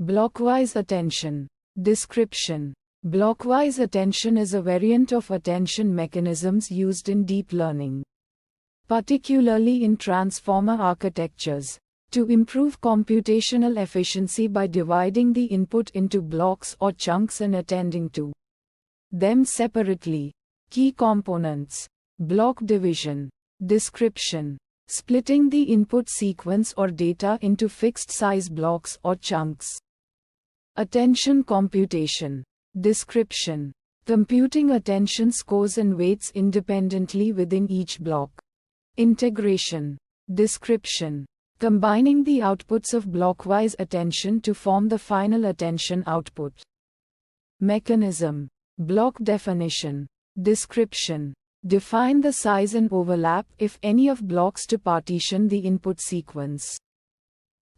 Blockwise attention. Description. Blockwise attention is a variant of attention mechanisms used in deep learning, particularly in transformer architectures, to improve computational efficiency by dividing the input into blocks or chunks and attending to them separately. Key components: block division. Description. Splitting the input sequence or data into fixed-size blocks or chunks. Attention computation. Description. Computing attention scores and weights independently within each block. Integration. Description. Combining the outputs of blockwise attention to form the final attention output. Mechanism. Block definition. Description. Define the size and overlap, if any, of blocks to partition the input sequence.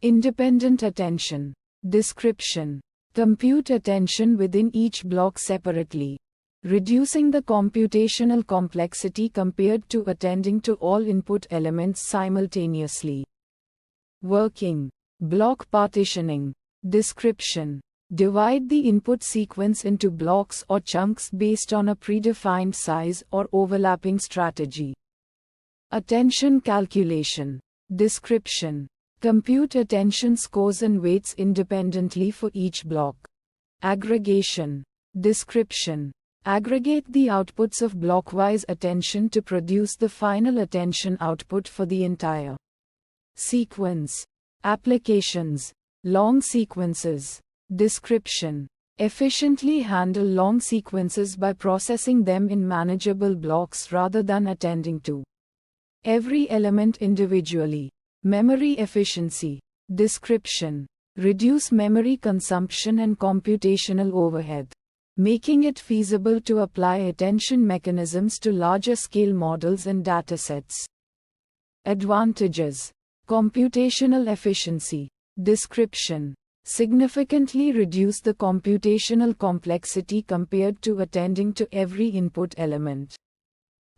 Independent attention. Description. Compute attention within each block separately, reducing the computational complexity compared to attending to all input elements simultaneously. Working. Block partitioning. Description. Divide the input sequence into blocks or chunks based on a predefined size or overlapping strategy. Attention calculation. Description. Compute attention scores and weights independently for each block. Aggregation. Description. Aggregate the outputs of blockwise attention to produce the final attention output for the entire sequence. Applications. Long sequences. Description. Efficiently handle long sequences by processing them in manageable blocks rather than attending to every element individually. Memory efficiency. Description. Reduce memory consumption and computational overhead, making it feasible to apply attention mechanisms to larger scale models and datasets. Advantages. Computational efficiency. Description. Significantly reduce the computational complexity compared to attending to every input element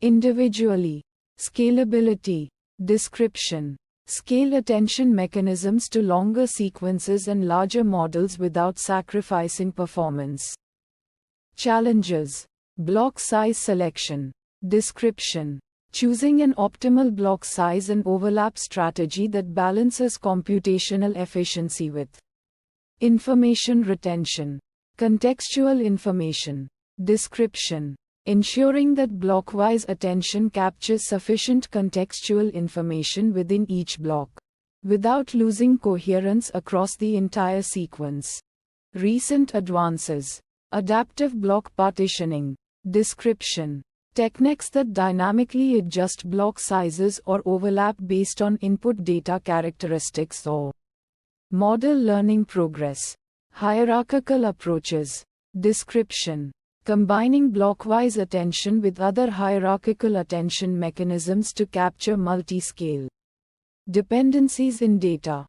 individually. Scalability. Description. Scale attention mechanisms to longer sequences and larger models without sacrificing performance. Challenges. Block size selection. Description. Choosing an optimal block size and overlap strategy that balances computational efficiency with information retention. Contextual information. Description. Ensuring that blockwise attention captures sufficient contextual information within each block, without losing coherence across the entire sequence. Recent advances. Adaptive block partitioning. Description. Techniques that dynamically adjust block sizes or overlap based on input data characteristics or model learning progress. Hierarchical approaches. Description. Combining blockwise attention with other hierarchical attention mechanisms to capture multi-scale dependencies in data.